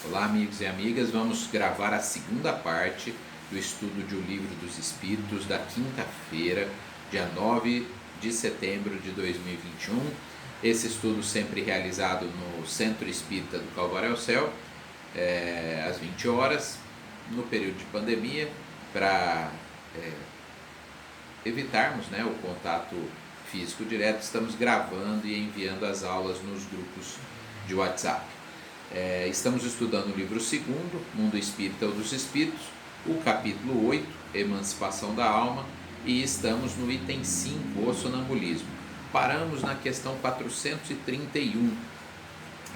Olá, amigos e amigas, vamos gravar a segunda parte do estudo de O Livro dos Espíritos da quinta-feira, dia 9 de setembro de 2021. Esse estudo sempre realizado no Centro Espírita do Calvário ao Céu, às 20 horas, no período de pandemia, para evitarmos o contato físico direto. Estamos gravando e enviando as aulas nos grupos de WhatsApp. Estamos estudando o livro 2º, Mundo Espírita ou dos Espíritos, o capítulo 8, Emancipação da Alma, e estamos no item 5, o sonambulismo. Paramos na questão 431.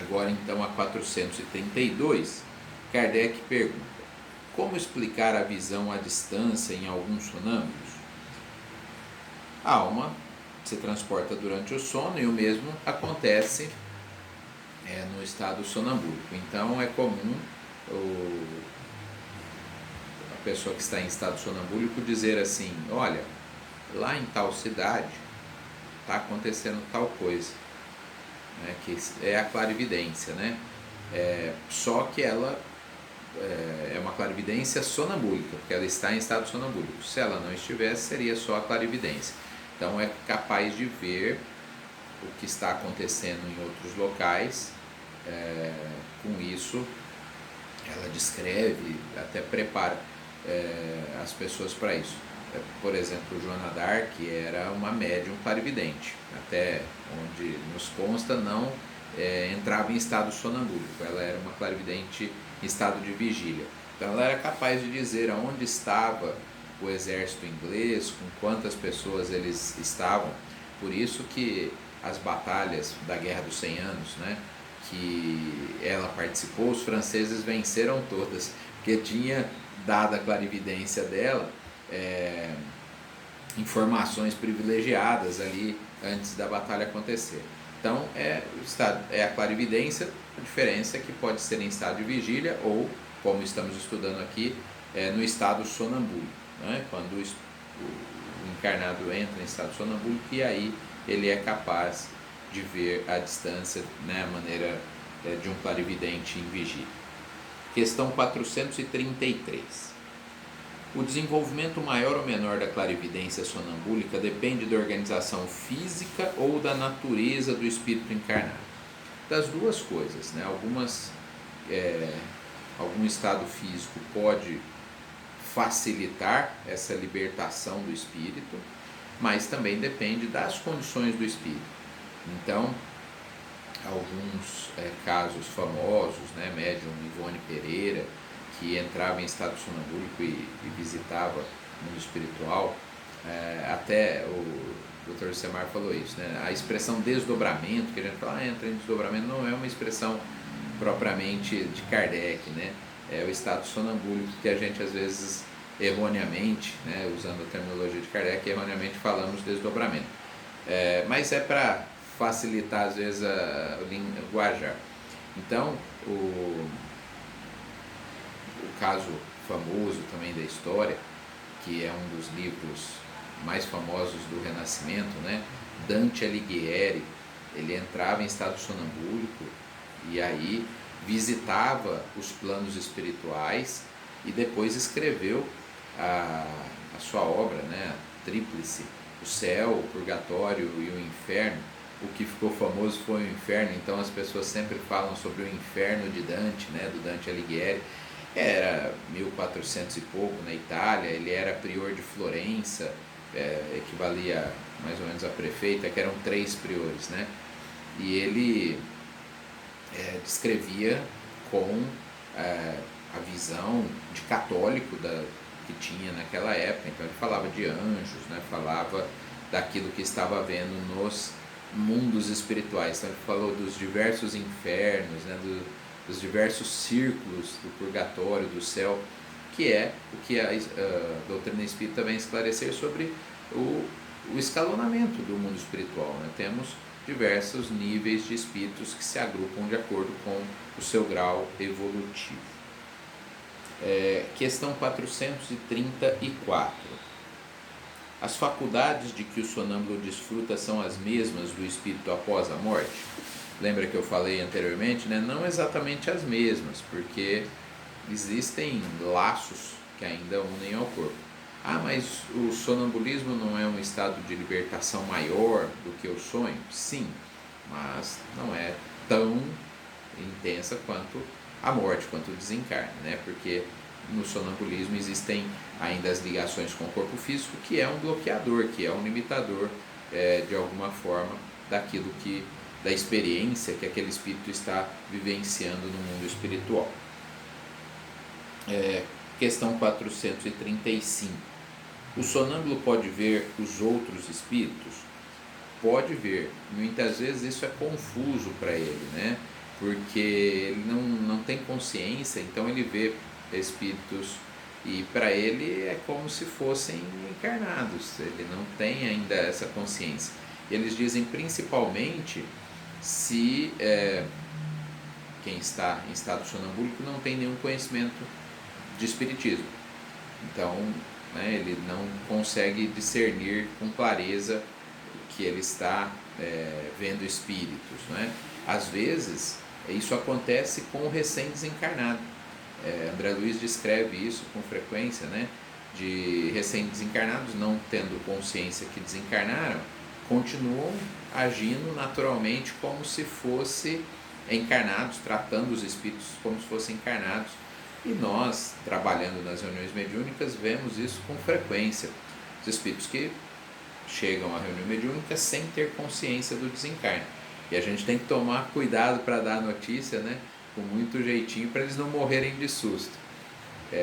Agora então a 432, Kardec pergunta: como explicar a visão à distância em alguns sonâmbulos? A alma se transporta durante o sono e o mesmo acontece no estado sonambúlico. Então é comum a pessoa que está em estado sonambúlico dizer assim: olha, lá em tal cidade está acontecendo tal coisa, que é a clarividência, só que ela é uma clarividência sonambúlica, porque ela está em estado sonambúlico. Se ela não estivesse, seria só a clarividência. Então é capaz de ver o que está acontecendo em outros locais. Com isso ela descreve, até prepara as pessoas para isso. Por exemplo, Joana d'Arc era uma médium clarividente, até onde nos consta não entrava em estado sonambúlico, ela era uma clarividente em estado de vigília. Então ela era capaz de dizer aonde estava o exército inglês, com quantas pessoas eles estavam. Por isso que as batalhas da Guerra dos 100 Anos, que ela participou, os franceses venceram todas, porque tinha dado a clarividência dela informações privilegiadas ali antes da batalha acontecer. Então é a clarividência, a diferença é que pode ser em estado de vigília ou, como estamos estudando aqui, no estado sonambúlico, quando o encarnado entra em estado sonambúlico, e aí ele é capaz de ver à distância, a maneira de um clarividente em vigília. Questão 433. O desenvolvimento maior ou menor da clarividência sonambúlica depende da organização física ou da natureza do espírito encarnado? Das duas coisas, algum estado físico pode facilitar essa libertação do espírito, mas também depende das condições do espírito. Então, alguns casos famosos, médium Ivone Pereira, que entrava em estado sonambúlico e visitava o mundo espiritual, até o Dr. Semar falou isso, a expressão desdobramento, que a gente fala, entra em desdobramento, não é uma expressão propriamente de Kardec, é o estado sonambúlico que a gente às vezes erroneamente, usando a terminologia de Kardec, erroneamente falamos desdobramento, mas é para facilitar às vezes o linguajar. Então o caso famoso também da história, que é um dos livros mais famosos do Renascimento, Dante Alighieri, ele entrava em estado sonambúlico e aí visitava os planos espirituais e depois escreveu a sua obra, a Tríplice, o céu, o purgatório e o inferno. O que ficou famoso foi o inferno, então as pessoas sempre falam sobre o inferno de Dante, do Dante Alighieri. Era 1400 e pouco na Itália, ele era prior de Florença, equivalia mais ou menos a prefeita, que eram 3 priores, e ele descrevia com a visão de católico que tinha naquela época. Então ele falava de anjos, falava daquilo que estava vendo nos mundos espirituais. Então ele falou dos diversos infernos, dos diversos círculos do purgatório, do céu, que é o que a doutrina espírita vem esclarecer sobre o escalonamento do mundo espiritual. Temos diversos níveis de espíritos que se agrupam de acordo com o seu grau evolutivo. Questão 434. As faculdades de que o sonâmbulo desfruta são as mesmas do espírito após a morte? lembra que eu falei anteriormente, né? Não exatamente as mesmas, porque existem laços que ainda unem ao corpo. Ah, mas o sonambulismo não é um estado de libertação maior do que o sonho? Sim, mas não é tão intensa quanto a morte, quanto o desencarne, né? Porque no sonambulismo existem ainda as ligações com o corpo físico, que é um bloqueador, que é um limitador, de alguma forma, da experiência que aquele espírito está vivenciando no mundo espiritual. Questão 435. O sonâmbulo pode ver os outros espíritos? Pode ver. Muitas vezes isso é confuso para ele, né? Porque ele não tem consciência, então ele vê espíritos e para ele é como se fossem encarnados, ele não tem ainda essa consciência. E eles dizem principalmente se quem está em estado sonambúlico não tem nenhum conhecimento de espiritismo. Então, né, ele não consegue discernir com clareza que ele está vendo espíritos, né? Às vezes isso acontece com o recém-desencarnado. André Luiz descreve isso com frequência, né? De recém-desencarnados não tendo consciência que desencarnaram, continuam agindo naturalmente como se fossem encarnados, tratando os espíritos como se fossem encarnados. E nós, trabalhando nas reuniões mediúnicas, vemos isso com frequência. Os espíritos que chegam à reunião mediúnica sem ter consciência do desencarne. E a gente tem que tomar cuidado para dar a notícia, né, com muito jeitinho, para eles não morrerem de susto.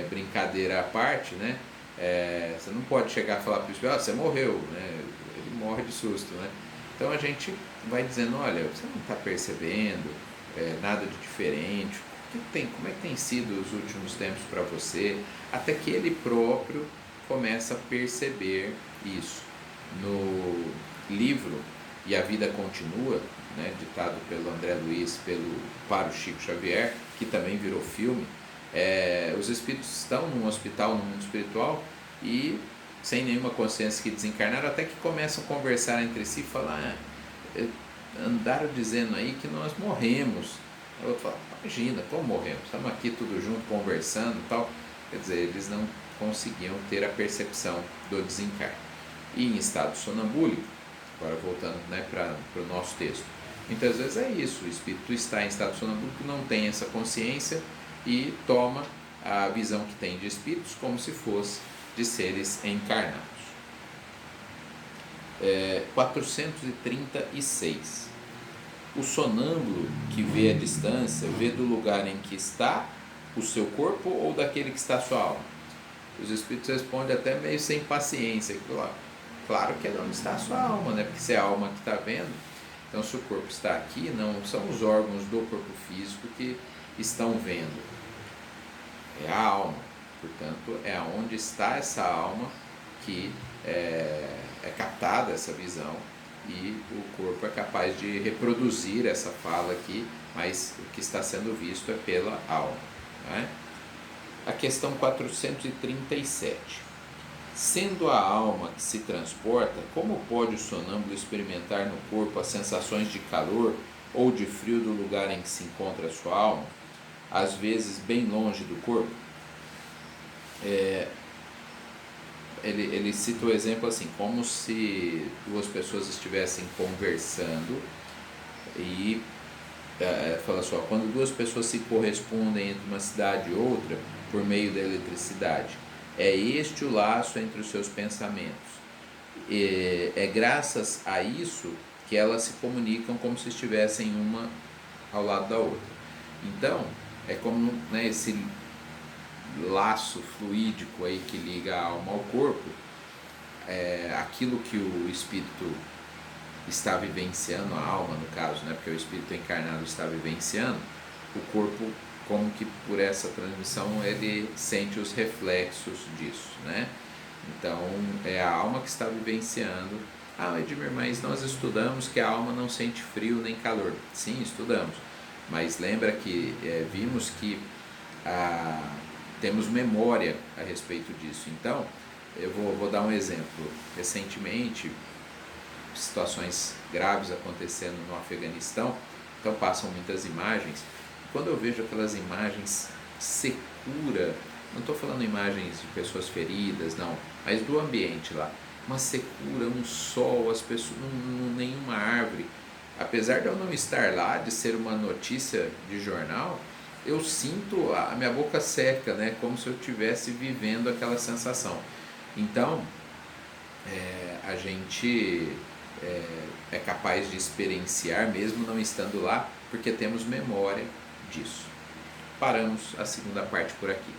Brincadeira à parte, né, você não pode chegar e falar para o espírito, você morreu, né, ele morre de susto, né. Então a gente vai dizendo, olha, você não está percebendo nada de diferente, como é que tem sido os últimos tempos para você, até que ele próprio começa a perceber isso. No livro E a Vida Continua, né, ditado pelo André Luiz para o Chico Xavier, que também virou filme, os espíritos estão num hospital no mundo espiritual e sem nenhuma consciência que desencarnaram, até que começam a conversar entre si e falar, andaram dizendo aí que nós morremos. O outro fala, imagina, como morremos? Estamos aqui tudo junto conversando e tal. Quer dizer, eles não conseguiam ter a percepção do desencarne. E em estado sonambúlico, agora voltando, né, para o nosso texto, muitas vezes é isso, o espírito está em estado sonambúlico, não tem essa consciência e toma a visão que tem de espíritos como se fosse de seres encarnados. 436. O sonâmbulo que vê a distância, vê do lugar em que está o seu corpo ou daquele que está a sua alma? Os espíritos respondem até meio sem paciência, claro que é onde está a sua alma, né? Porque se é a alma que está vendo, então se o corpo está aqui, não são os órgãos do corpo físico que estão vendo, é a alma. Portanto, é onde está essa alma que é captada essa visão e o corpo é capaz de reproduzir essa fala aqui, mas o que está sendo visto é pela alma, né? A questão 437. Sendo a alma que se transporta, como pode o sonâmbulo experimentar no corpo as sensações de calor ou de frio do lugar em que se encontra a sua alma, às vezes bem longe do corpo? Ele cita o exemplo assim, como se duas pessoas estivessem conversando e fala só, quando duas pessoas se correspondem entre uma cidade e outra por meio da eletricidade, é este o laço entre os seus pensamentos. É graças a isso que elas se comunicam como se estivessem uma ao lado da outra. Então, é como, né, esse laço fluídico aí que liga a alma ao corpo, aquilo que o espírito está vivenciando, a alma no caso, né, porque o espírito encarnado está vivenciando, o corpo, como que por essa transmissão ele sente os reflexos disso, né? Então é a alma que está vivenciando. Edmir, mas nós estudamos que a alma não sente frio nem calor. Sim, estudamos, mas lembra que vimos que temos memória a respeito disso. Então eu vou dar um exemplo. Recentemente, situações graves acontecendo no Afeganistão, Então passam muitas imagens. Quando eu vejo aquelas imagens secura, não estou falando imagens de pessoas feridas, não, mas do ambiente lá, uma secura, um sol, as pessoas, nenhuma árvore. Apesar de eu não estar lá, de ser uma notícia de jornal, eu sinto a minha boca seca, né? Como se eu estivesse vivendo aquela sensação. Então, a gente é capaz de experienciar, mesmo não estando lá, porque temos memória disso. Paramos a segunda parte por aqui.